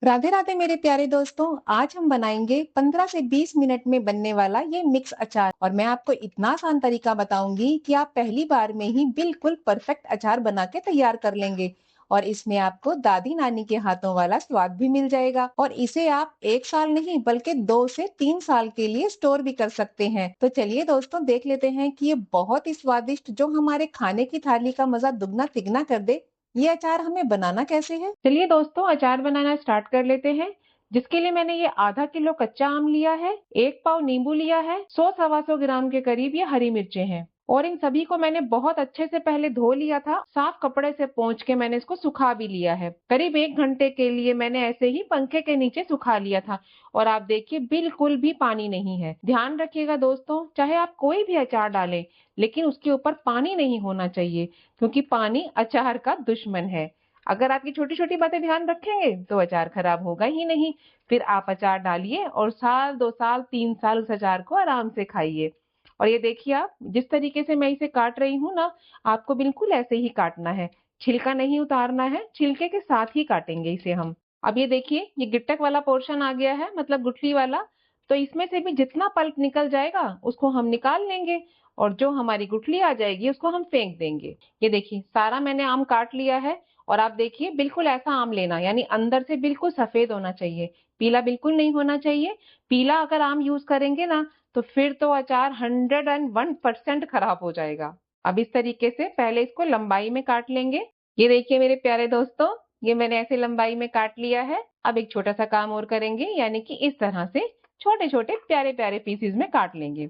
राधे राधे मेरे प्यारे दोस्तों। आज हम बनाएंगे 15 से 20 मिनट में बनने वाला ये मिक्स अचार और मैं आपको इतना आसान तरीका बताऊंगी कि आप पहली बार में ही बिल्कुल परफेक्ट अचार बना के तैयार कर लेंगे। और इसमें आपको दादी नानी के हाथों वाला स्वाद भी मिल जाएगा और इसे आप 1 साल नहीं बल्कि 2 से 3 साल के लिए स्टोर भी कर सकते हैं। तो चलिए दोस्तों देख लेते हैं कि ये बहुत ही स्वादिष्ट जो हमारे खाने की थाली का मजा दुगना तिगना कर दे, ये अचार हमें बनाना कैसे है। चलिए दोस्तों अचार बनाना स्टार्ट कर लेते हैं। जिसके लिए मैंने ये आधा किलो कच्चा आम लिया है, 1 पाव नींबू लिया है, 100 सवा 100 ग्राम के करीब ये हरी मिर्चें हैं और इन सभी को मैंने बहुत अच्छे से पहले धो लिया था। साफ कपड़े से पोंछ के मैंने इसको सुखा भी लिया है। करीब 1 घंटे के लिए मैंने ऐसे ही पंखे के नीचे सुखा लिया था और आप देखिए बिल्कुल भी पानी नहीं है। ध्यान रखिएगा दोस्तों, चाहे आप कोई भी अचार डालें लेकिन उसके ऊपर पानी नहीं होना चाहिए, क्योंकि पानी अचार का दुश्मन है। अगर आपकी छोटी छोटी बातें ध्यान रखेंगे तो अचार खराब होगा ही नहीं। फिर आप अचार डालिए और साल 2 साल 3 साल उस अचार को आराम से खाइए। और ये देखिए आप जिस तरीके से मैं इसे काट रही हूँ ना, आपको बिल्कुल ऐसे ही काटना है। छिलका नहीं उतारना है, छिलके के साथ ही काटेंगे इसे हम। अब ये देखिए ये गिट्टक वाला पोर्शन आ गया है, मतलब गुठली वाला। तो इसमें से भी जितना पल्प निकल जाएगा उसको हम निकाल लेंगे और जो हमारी गुठली आ जाएगी उसको हम फेंक देंगे। ये देखिए सारा मैंने आम काट लिया है और आप देखिए बिल्कुल ऐसा आम लेना, यानी अंदर से बिल्कुल सफेद होना चाहिए, पीला बिल्कुल नहीं होना चाहिए। पीला अगर आम यूज करेंगे ना तो फिर तो अचार 101% खराब हो जाएगा। अब इस तरीके से पहले इसको लंबाई में काट लेंगे। ये देखिए मेरे प्यारे दोस्तों, ये मैंने ऐसे लंबाई में काट लिया है। अब एक छोटा सा काम और करेंगे, यानी कि इस तरह से छोटे छोटे प्यारे प्यारे पीसेस में काट लेंगे।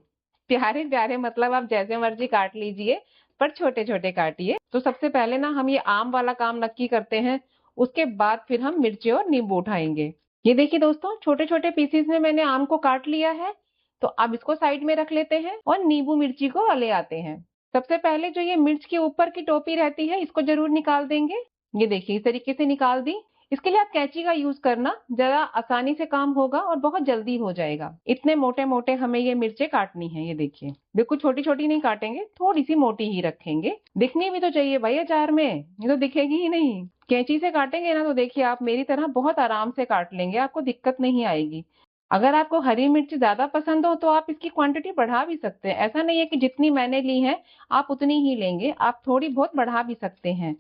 प्यारे प्यारे मतलब आप जैसे मर्जी काट लीजिए, पर छोटे छोटे काटिए। तो सबसे पहले ना हम ये आम वाला काम नक्की करते हैं, उसके बाद फिर हम मिर्ची और नींबू उठाएंगे। ये देखिए दोस्तों छोटे छोटे पीसेस में मैंने आम को काट लिया है। तो अब इसको साइड में रख लेते हैं और नींबू मिर्ची को ले आते हैं। सबसे पहले जो ये मिर्च के ऊपर की टोपी रहती है इसको जरूर निकाल देंगे। ये देखिए इस तरीके से निकाल दी। इसके लिए आप कैंची का यूज करना, जरा आसानी से काम होगा और बहुत जल्दी हो जाएगा। इतने मोटे मोटे हमें ये मिर्चें काटनी है। ये देखिए बिल्कुल छोटी छोटी नहीं काटेंगे, थोड़ी सी मोटी ही रखेंगे। दिखनी भी तो चाहिए भाई अचार में, ये तो दिखेगी ही नहीं। कैंची से काटेंगे ना तो देखिए आप मेरी तरह बहुत आराम से काट लेंगे, आपको दिक्कत नहीं आएगी। अगर आपको हरी मिर्च ज्यादा पसंद हो तो आप इसकी क्वांटिटी बढ़ा भी सकते हैं। ऐसा नहीं है कि जितनी मैंने ली है आप उतनी ही लेंगे, आप थोड़ी बहुत बढ़ा भी सकते हैं।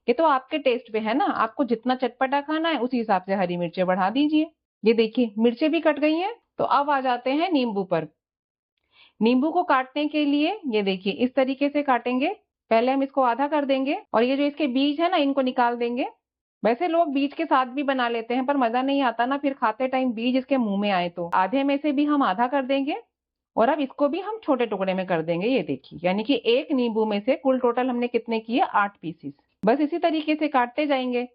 ये तो आपके टेस्ट पे है ना, आपको जितना चटपटा खाना है उसी हिसाब से हरी मिर्चें बढ़ा दीजिए। ये देखिए मिर्चें भी कट गई हैं। तो अब आ जाते हैं नींबू पर। नींबू को काटने के लिए ये देखिए इस तरीके से काटेंगे। पहले हम इसको आधा कर देंगे और ये जो इसके बीज है ना इनको निकाल देंगे। वैसे लोग बीज के साथ भी बना लेते हैं, पर मजा नहीं आता ना फिर खाते टाइम बीज इसके मुंह में आए। तो आधे में से भी हम आधा कर देंगे और अब इसको भी हम छोटे टुकड़े में कर देंगे। ये देखिए यानी कि एक नींबू में से कुल टोटल हमने कितने किए, 8 पीसेस। बस इसी तरीके से काटते जाएंगे।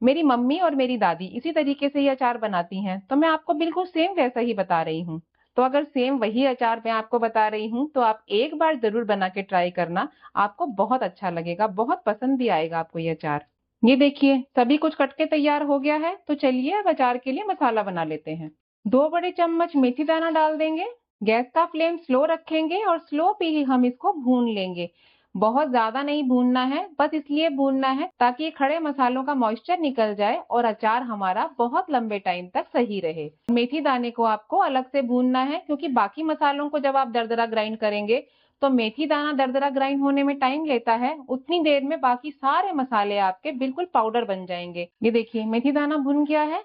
मेरी मम्मी और मेरी दादी इसी तरीके से ये अचार बनाती हैं, तो मैं आपको बिल्कुल सेम वैसा ही बता रही हूँ। तो अगर सेम वही अचार मैं आपको बता रही हूँ तो आप एक बार जरूर बना के ट्राई करना, आपको बहुत अच्छा लगेगा, बहुत पसंद भी आएगा आपको ये अचार। ये देखिए सभी कुछ कट के तैयार हो गया है। तो चलिए अब अचार के लिए मसाला बना लेते हैं। 2 बड़े चम्मच मेथी दाना डाल देंगे। गैस का फ्लेम स्लो रखेंगे और स्लो पे ही हम इसको भून लेंगे। बहुत ज्यादा नहीं भूनना है, बस इसलिए भूनना है ताकि ये खड़े मसालों का मॉइस्चर निकल जाए और अचार हमारा बहुत लंबे टाइम तक सही रहे। मेथी दाने को आपको अलग से भूनना है, क्योंकि बाकी मसालों को जब आप दरदरा ग्राइंड करेंगे तो मेथी दाना दरदरा ग्राइंड होने में टाइम लेता है, उतनी देर में बाकी सारे मसाले आपके बिल्कुल पाउडर बन जाएंगे। ये देखिए मेथी दाना भुन गया है।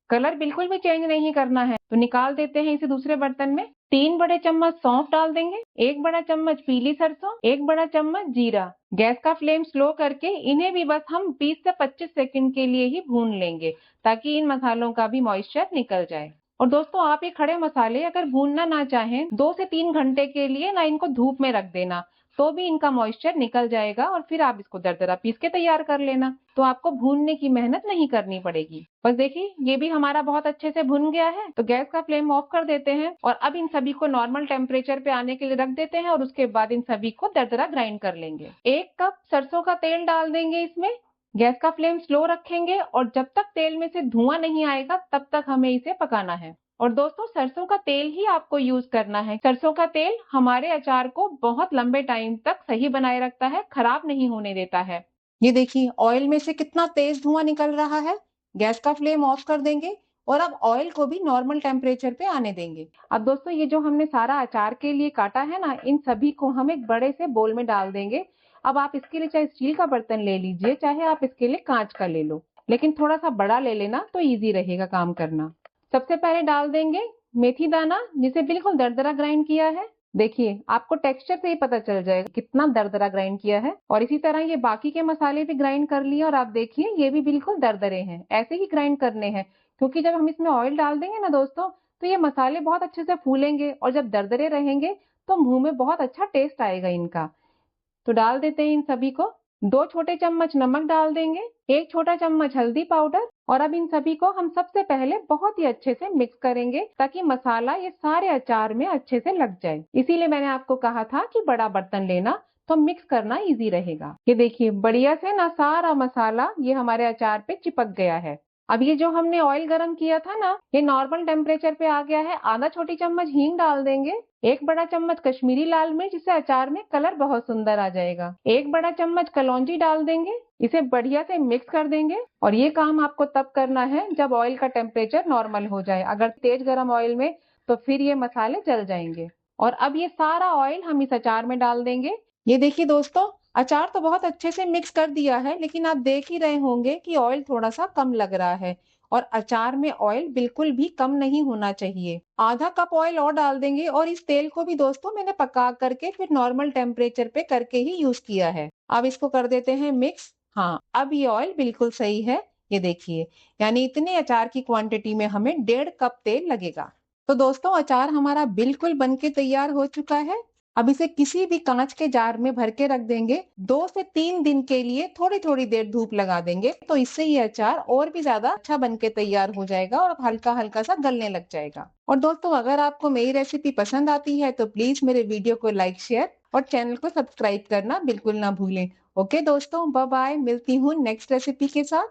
कलर बिल्कुल भी चेंज नहीं करना है, तो निकाल देते हैं इसे दूसरे बर्तन में। 3 बड़े चम्मच सौंफ डाल देंगे, 1 बड़ा चम्मच पीली सरसों, 1 बड़ा चम्मच जीरा। गैस का फ्लेम स्लो करके इन्हें भी बस हम 20 से 25 सेकंड के लिए ही भून लेंगे, ताकि इन मसालों का भी मॉइस्चर निकल जाए। और दोस्तों आप ये खड़े मसाले अगर भूनना ना चाहें 2 से 3 घंटे के लिए ना इनको धूप में रख देना, तो भी इनका मॉइस्चर निकल जाएगा और फिर आप इसको दरदरा पीस के तैयार कर लेना। तो आपको भूनने की मेहनत नहीं करनी पड़ेगी। बस देखिए ये भी हमारा बहुत अच्छे से भुन गया है। तो गैस का फ्लेम ऑफ कर देते हैं और अब इन सभी को नॉर्मल टेम्परेचर पे आने के लिए रख देते हैं और उसके बाद इन सभी को दरदरा ग्राइंड कर लेंगे। 1 कप सरसों का तेल डाल देंगे इसमें। गैस का फ्लेम स्लो रखेंगे और जब तक तेल में से धुआं नहीं आएगा तब तक हमें इसे पकाना है। और दोस्तों सरसों का तेल ही आपको यूज करना है। सरसों का तेल हमारे अचार को बहुत लंबे टाइम तक सही बनाए रखता है, खराब नहीं होने देता है। ये देखिए ऑयल में से कितना तेज धुआं निकल रहा है। गैस का फ्लेम ऑफ कर देंगे और अब ऑयल को भी नॉर्मल टेम्परेचर पे आने देंगे। अब दोस्तों ये जो हमने सारा अचार के लिए काटा है ना, इन सभी को हम एक बड़े से बोल में डाल देंगे। अब आप इसके लिए चाहे स्टील का बर्तन ले लीजिए, चाहे आप इसके लिए कांच का ले लो, लेकिन थोड़ा सा बड़ा ले लेना तो इजी रहेगा काम करना। सबसे पहले डाल देंगे मेथी दाना, जिसे बिल्कुल दरदरा ग्राइंड किया है। देखिए आपको टेक्सचर से ही पता चल जाएगा कितना दरदरा ग्राइंड किया है। और इसी तरह ये बाकी के मसाले भी ग्राइंड कर लिए और आप देखिए ये भी बिल्कुल दरदरे हैं, ऐसे ही ग्राइंड करने हैं। क्योंकि जब हम इसमें ऑयल डाल देंगे ना दोस्तों, तो ये मसाले बहुत अच्छे से फूलेंगे और जब दरदरे रहेंगे तो मुंह में बहुत अच्छा टेस्ट आएगा इनका। तो डाल देते हैं इन सभी को। 2 छोटे चम्मच नमक डाल देंगे, 1 छोटा चम्मच हल्दी पाउडर, और अब इन सभी को हम सबसे पहले बहुत ही अच्छे से मिक्स करेंगे ताकि मसाला ये सारे अचार में अच्छे से लग जाए। इसीलिए मैंने आपको कहा था कि बड़ा बर्तन लेना, तो मिक्स करना इजी रहेगा। ये देखिए बढ़िया से ना सारा मसाला ये हमारे अचार पे चिपक गया है। अब ये जो हमने ऑयल गरम किया था ना, ये नॉर्मल टेम्परेचर पे आ गया है। आधा छोटी चम्मच हींग डाल देंगे, 1 बड़ा चम्मच कश्मीरी लाल मिर्च, जिससे अचार में कलर बहुत सुंदर आ जाएगा। 1 बड़ा चम्मच कलौंजी डाल देंगे, इसे बढ़िया से मिक्स कर देंगे। और ये काम आपको तब करना है जब ऑयल का टेम्परेचर नॉर्मल हो जाए। अगर तेज गरम ऑयल में तो फिर ये मसाले जल जाएंगे। और अब ये सारा ऑयल हम इस अचार में डाल देंगे। ये देखिए दोस्तों, अचार तो बहुत अच्छे से मिक्स कर दिया है, लेकिन आप देख ही रहे होंगे कि ऑयल थोड़ा सा कम लग रहा है। और अचार में ऑयल बिल्कुल भी कम नहीं होना चाहिए। आधा कप ऑयल और डाल देंगे और इस तेल को भी दोस्तों मैंने पका करके फिर नॉर्मल टेम्परेचर पे करके ही यूज किया है। अब इसको कर देते हैं मिक्स। हाँ, अब ये ऑयल बिल्कुल सही है। ये देखिए, यानी इतने अचार की क्वांटिटी में हमें 1.5 कप तेल लगेगा। तो दोस्तों अचार हमारा बिल्कुल बनके तैयार हो चुका है। अब इसे किसी भी कांच के जार में भर के रख देंगे। 2 से 3 दिन के लिए थोड़ी थोड़ी देर धूप लगा देंगे, तो इससे ये अचार और भी ज्यादा अच्छा बन के तैयार हो जाएगा और हल्का हल्का सा गलने लग जाएगा। और दोस्तों अगर आपको मेरी रेसिपी पसंद आती है तो प्लीज मेरे वीडियो को लाइक, शेयर और चैनल को सब्सक्राइब करना बिल्कुल ना भूलें। ओके दोस्तों, बाय बाय, मिलती हूँ नेक्स्ट रेसिपी के साथ।